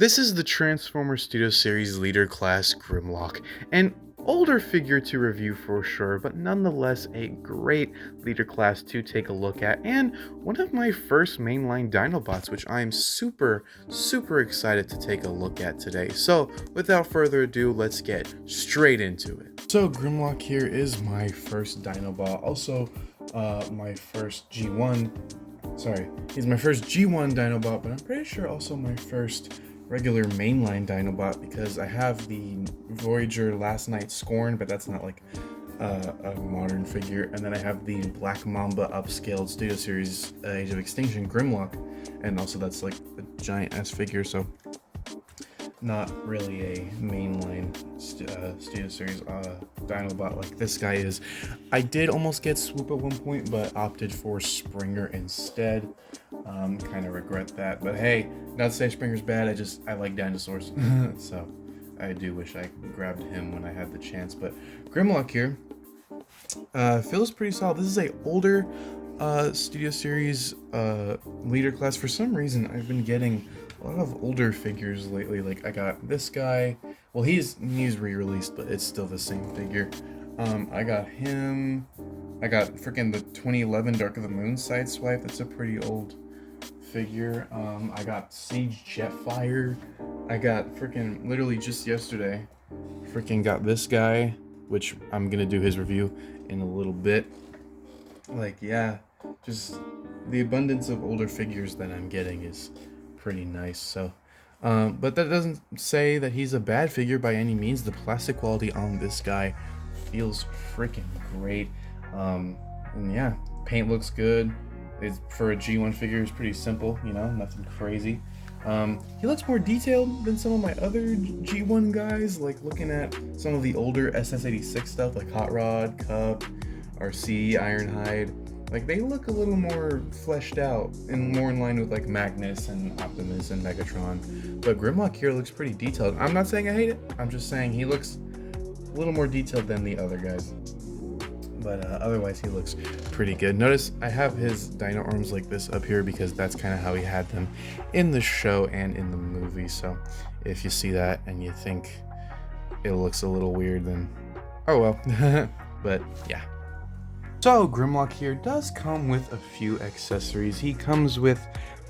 This is the Transformer Studio Series Leader Class Grimlock, an older figure to review for sure, but nonetheless a great Leader Class to take a look at, and one of my first mainline Dinobots, which I'm super excited to take a look at today. So without further ado, let's get straight into it. So Grimlock here is my first Dinobot, also my first G1. Sorry, he's my first G1 Dinobot, but I'm pretty sure also my first regular mainline Dinobot, because I have the Voyager Last Night Scorn, but that's not like a modern figure, and then I have the Black Mamba upscaled Studio Series Age of Extinction Grimlock, and also that's like a giant ass figure, so not really a mainline Studio Series Dinobot like this guy is. I did almost get Swoop at one point, but opted for Springer instead. Kind of regret that, but hey, not to say Springer's bad, I like dinosaurs. So I do wish I grabbed him when I had the chance. But Grimlock here feels pretty solid. This is a older Studio Series Leader Class. For some reason I've been getting a lot of older figures lately. Like I got this guy, well he's re-released, but it's still the same figure. I got him. I got freaking the 2011 Dark of the Moon Sideswipe. That's a pretty old figure. I got Siege Jetfire. I got freaking literally just yesterday freaking got this guy, which I'm gonna do his review in a little bit. Like, yeah, just the abundance of older figures that I'm getting is pretty nice. So but that doesn't say that he's a bad figure by any means. The plastic quality on this guy feels freaking great. And yeah, paint looks good. It's for a G1 figure, it's pretty simple, you know, nothing crazy. He looks more detailed than some of my other G1 guys, like looking at some of the older SS86 stuff like Hot Rod, Cub, RC, Ironhide. Like, they look a little more fleshed out and more in line with like Magnus and Optimus and Megatron. But Grimlock here looks pretty detailed. I'm not saying I hate it, I'm just saying he looks a little more detailed than the other guys. But otherwise he looks pretty good. Notice I have his dino arms like this up here because that's kind of how he had them in the show and in the movie. So if you see that and you think it looks a little weird, then oh well. But yeah. So Grimlock here does come with a few accessories. He comes with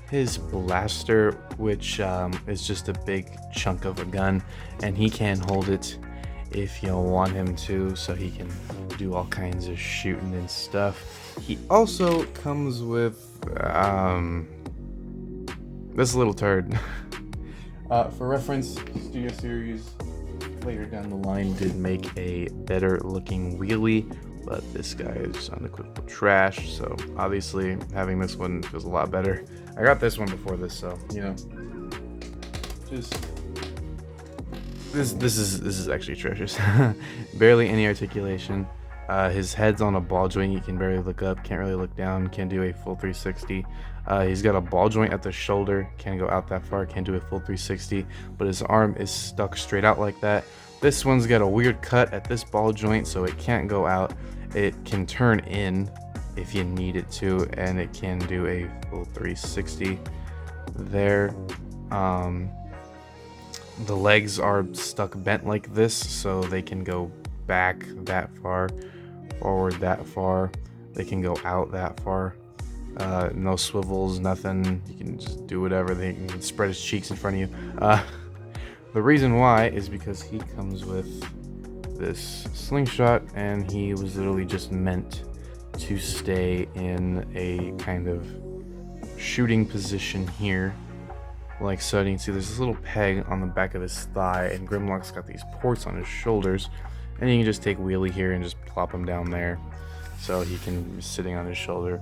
his blaster, which is just a big chunk of a gun, and he can hold it if you want him to, so he can do all kinds of shooting and stuff. He also comes with this little turd. For reference, Studio Series later down the line did make a better looking wheelie, but this guy is unequivocal trash, so obviously having this one feels a lot better. I got this one before this, so you know, just This is actually atrocious. Barely any articulation. His head's on a ball joint. You can barely look up, can't really look down, can't do a full 360. He's got a ball joint at the shoulder, can't go out that far, can't do a full 360, but his arm is stuck straight out like that. This one's got a weird cut at this ball joint, so it can't go out. It can turn in if you need it to, and it can do a full 360 there. The legs are stuck bent like this, so they can go back that far, forward that far, they can go out that far. No swivels, nothing. You can just do whatever. They can spread his cheeks in front of you. The reason why is because he comes with this slingshot, and he was literally just meant to stay in a kind of shooting position here. Like so. You can see there's this little peg on the back of his thigh, and Grimlock's got these ports on his shoulders, and you can just take wheelie here and just plop him down there, so he can be sitting on his shoulder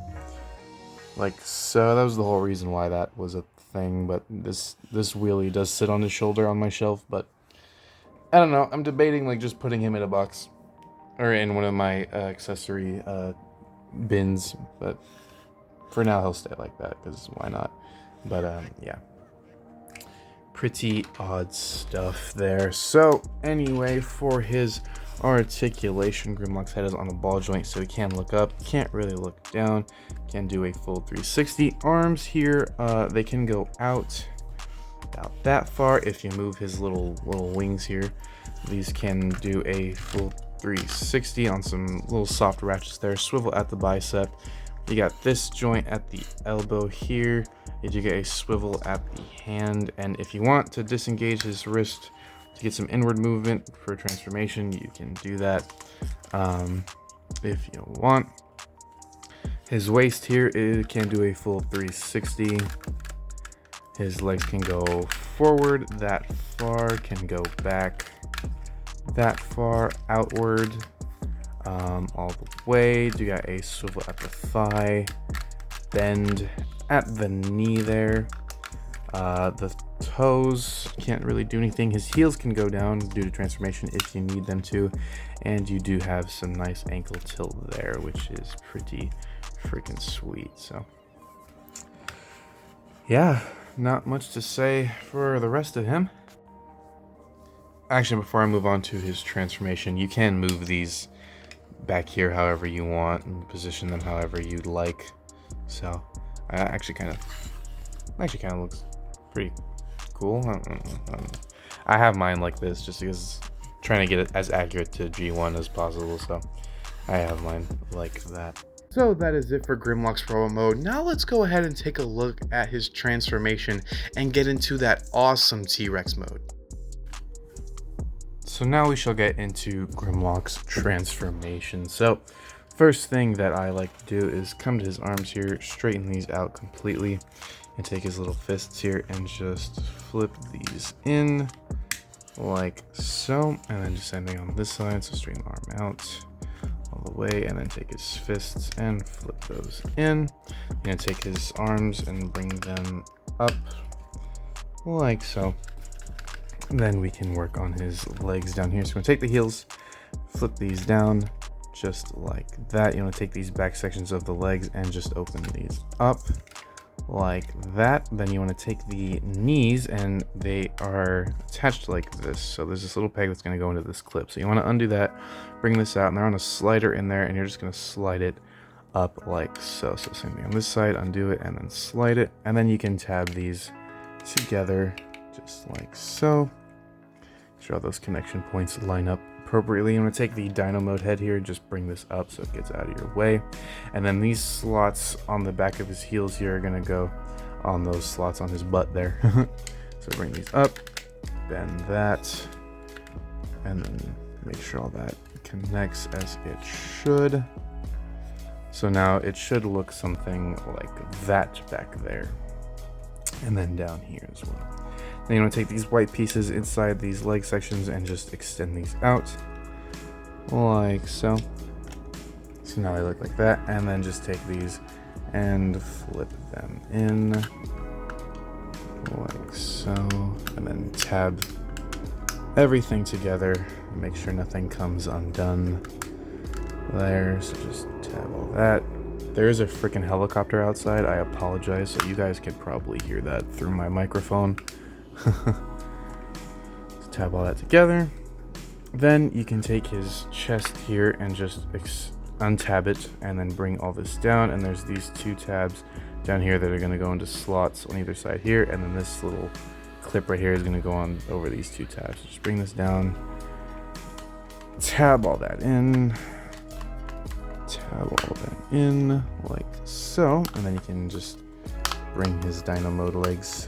like so. That was the whole reason why that was a thing. But this wheelie does sit on his shoulder on my shelf, but I don't know, I'm debating like just putting him in a box or in one of my accessory bins, but for now he'll stay like that because why not. But yeah, pretty odd stuff there. So anyway, for his articulation, Grimlock's head is on a ball joint, so he can look up, can't really look down, can do a full 360. Arms here, they can go out about that far. If you move his little wings here, these can do a full 360 on some little soft ratchets there. Swivel at the bicep. You got this joint at the elbow here. You do get a swivel at the hand, and if you want to disengage his wrist to get some inward movement for transformation, you can do that if you want. His waist here, it can do a full 360. His legs can go forward that far, can go back that far, outward, all the way. Do got a swivel at the thigh, bend at the knee there. The toes can't really do anything. His heels can go down due to transformation if you need them to, and you do have some nice ankle tilt there, which is pretty freaking sweet. So yeah, not much to say for the rest of him. Actually, before I move on to his transformation, you can move these back here however you want and position them however you'd like. So actually kind of looks pretty cool. I have mine like this just because I'm trying to get it as accurate to G1 as possible, so I have mine like that. So that is it for Grimlock's robot mode. Now let's go ahead and take a look at his transformation and get into that awesome T-Rex mode. So now we shall get into Grimlock's transformation. So first thing that I like to do is come to his arms here, straighten these out completely, and take his little fists here and just flip these in like so, and then just same thing on this side, so straighten the arm out all the way, and then take his fists and flip those in. I'm gonna take his arms and bring them up like so. And then we can work on his legs down here. So we're gonna take the heels, flip these down just like that. You want to take these back sections of the legs and just open these up like that. Then you want to take the knees, and they are attached like this. So there's this little peg that's going to go into this clip. So you want to undo that, bring this out, and they're on a slider in there, and you're just going to slide it up like so. So same thing on this side, undo it and then slide it, and then you can tab these together just like so. Make sure all those connection points line up appropriately. You want to take the Dino mode head here, just bring this up so it gets out of your way, and then these slots on the back of his heels here are going to go on those slots on his butt there. So bring these up, bend that, and then make sure all that connects as it should. So now it should look something like that back there, and then down here as well. Then you want to take these white pieces inside these leg sections and just extend these out like so. So now they look like that, and then just take these and flip them in like so, and then tab everything together and make sure nothing comes undone there. So just tab all that. There is a freaking helicopter outside. I apologize, so you guys could probably hear that through my microphone. So tab all that together. Then you can take his chest here and just untab it, and then bring all this down, and there's these two tabs down here that are going to go into slots on either side here, and then this little clip right here is going to go on over these two tabs. So just bring this down, tab all that in, tab all that in like so, and then you can just bring his Dino mode legs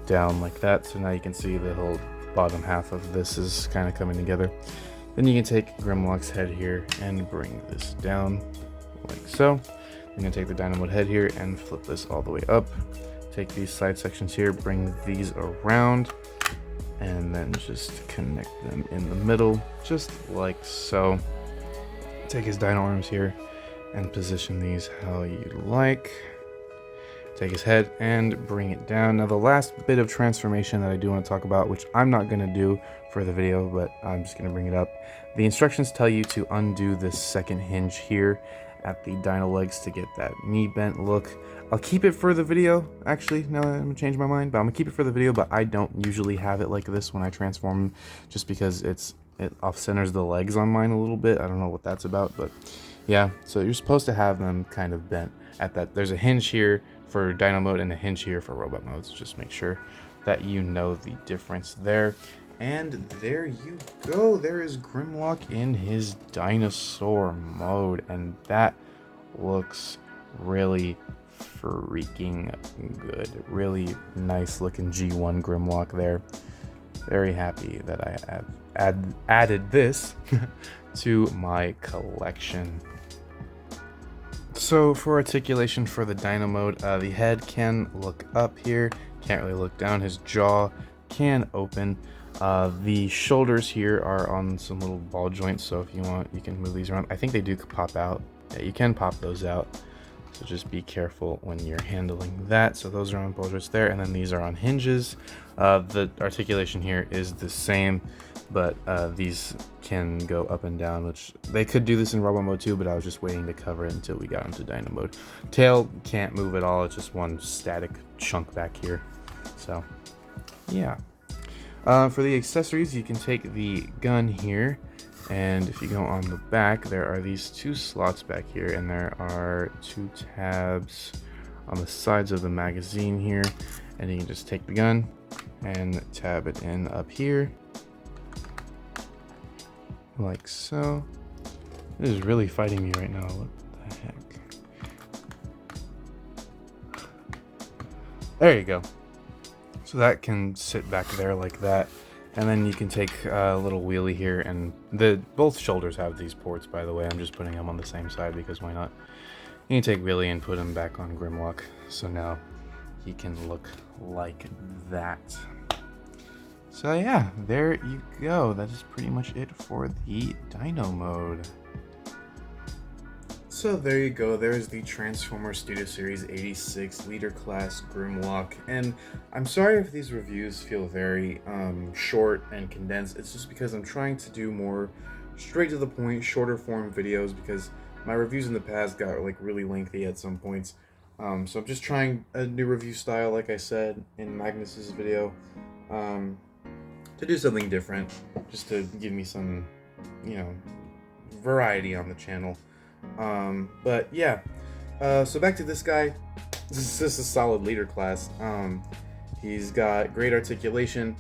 down like that. So now you can see the whole bottom half of this is kind of coming together. Then you can take Grimlock's head here and bring this down like so. You're going to take the Dino mode head here and flip this all the way up. Take these side sections here, bring these around, and then just connect them in the middle just like so. Take his Dino arms here and position these how you like. Take his head and bring it down. Now the last bit of transformation that I do want to talk about, which I'm not going to do for the video, but I'm just going to bring it up. The instructions tell you to undo this second hinge here at the Dino legs to get that knee bent look. I'll keep it for the video. Actually, no, I'm going to change my mind, but I'm going to keep it for the video, but I don't usually have it like this when I transform, just because it off-centers the legs on mine a little bit. I don't know what that's about, but yeah. So you're supposed to have them kind of bent at that. There's a hinge here for Dino mode and a hinge here for robot mode, so just make sure that you know the difference there. And there you go. There is Grimlock in his dinosaur mode, and that looks really freaking good. Really nice looking G1 Grimlock there. Very happy that I have added this to my collection. So for articulation for the dino mode, the head can look up here, can't really look down. His jaw can open. The shoulders here are on some little ball joints, so if you want, you can move these around. I think they do pop out. Yeah, you can pop those out, so just be careful when you're handling that. So those are on ball joints there, and then these are on hinges. The articulation here is the same, but these can go up and down, which they could do this in Robo mode too, but I was just waiting to cover it until we got into Dino mode. Tail can't move at all, it's just one static chunk back here. So yeah. For the accessories, you can take the gun here, and if you go on the back, there are these two slots back here, and there are two tabs on the sides of the magazine here, and you can just take the gun and tab it in up here, like so. This is really fighting me right now. What the heck? There you go. So that can sit back there like that, and then you can take a little wheelie here, and both shoulders have these ports, by the way. I'm just putting them on the same side because why not? You can take wheelie and put him back on Grimlock, so now he can look like that. So yeah, there you go. That is pretty much it for the Dino mode. So there you go, there's the Transformers Studio Series 86 Leader Class Grimlock, and I'm sorry if these reviews feel very short and condensed. It's just because I'm trying to do more straight to the point, shorter form videos, because my reviews in the past got like really lengthy at some points. So I'm just trying a new review style, like I said in Magnus's video, to do something different, just to give me some, you know, variety on the channel. But yeah, so back to this guy. This is a solid leader class. He's got great articulation.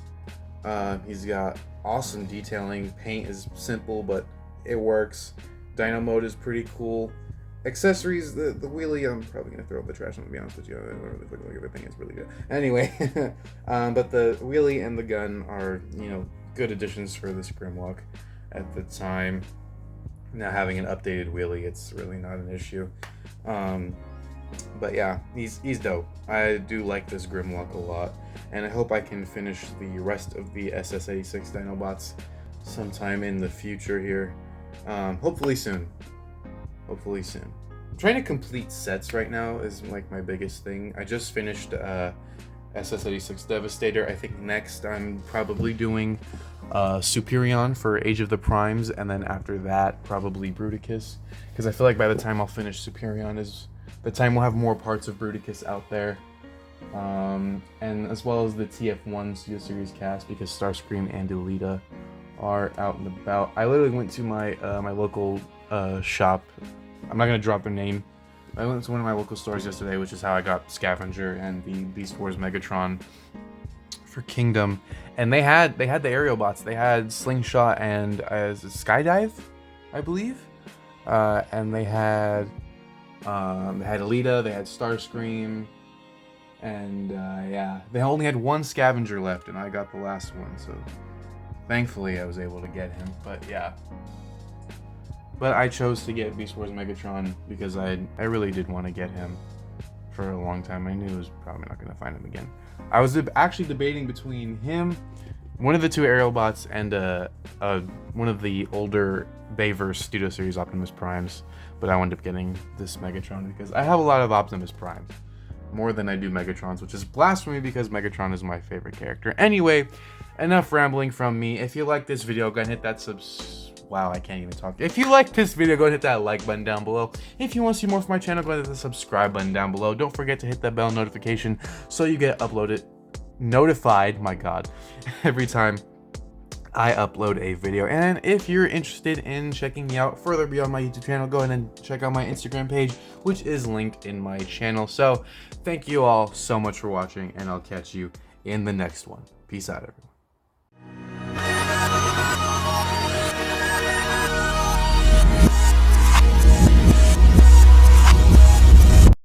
He's got awesome detailing. Paint is simple, but it works. Dino mode is pretty cool. Accessories, the wheelie, I'm probably gonna throw up the trash. I'm gonna be honest with you. I don't really like everything. It's really good. Anyway, but the wheelie and the gun are, you know, good additions for this Grimlock at the time. Now having an updated wheelie, it's really not an issue. But yeah, he's dope. I do like this Grimlock a lot, and I hope I can finish the rest of the SS86 Dinobots sometime in the future here. Hopefully soon. Hopefully soon. I'm trying to complete sets right now is like my biggest thing. I just finished SS86 Devastator. I think next I'm probably doing Superion for Age of the Primes, and then after that probably Bruticus, because I feel like by the time I'll finish Superion is the time we'll have more parts of Bruticus out there, and as well as the TF1 Studio Series cast, because Starscream and Elita are out and about. I literally went to my my local shop. I'm not gonna drop a name. I went to one of my local stores yesterday, which is how I got Scavenger and the Beast Wars Megatron for Kingdom, and they had the aerial bots. They had Slingshot and Skydive, I believe, and they had Elita, they had Starscream, and yeah, they only had one Scavenger left, and I got the last one, so thankfully I was able to get him. But yeah. But I chose to get Beast Wars Megatron because I really did want to get him for a long time. I knew I was probably not going to find him again. I was actually debating between him, one of the two aerial bots, and one of the older Bayverse Studio Series Optimus Primes. But I wound up getting this Megatron because I have a lot of Optimus Primes. More than I do Megatrons, which is blasphemy because Megatron is my favorite character. Anyway, enough rambling from me. If you like this video, go ahead and hit that Wow, I can't even talk. If you like this video, go ahead and hit that like button down below. If you want to see more from my channel, go ahead and hit the subscribe button down below. Don't forget to hit that bell notification so you get notified, my god, every time I upload a video. And if you're interested in checking me out further beyond my YouTube channel, go ahead and check out my Instagram page, which is linked in my channel. So thank you all so much for watching, and I'll catch you in the next one. Peace out, everyone.